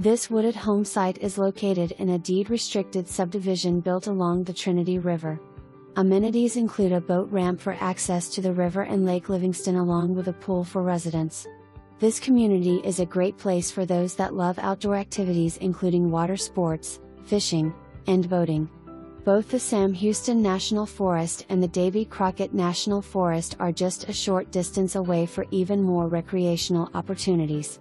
This wooded home site is located in a deed-restricted subdivision built along the Trinity River. Amenities include a boat ramp for access to the river and Lake Livingston along with a pool for residents. This community is a great place for those that love outdoor activities including water sports, fishing, and boating. Both the Sam Houston National Forest and the Davy Crockett National Forest are just a short distance away for even more recreational opportunities.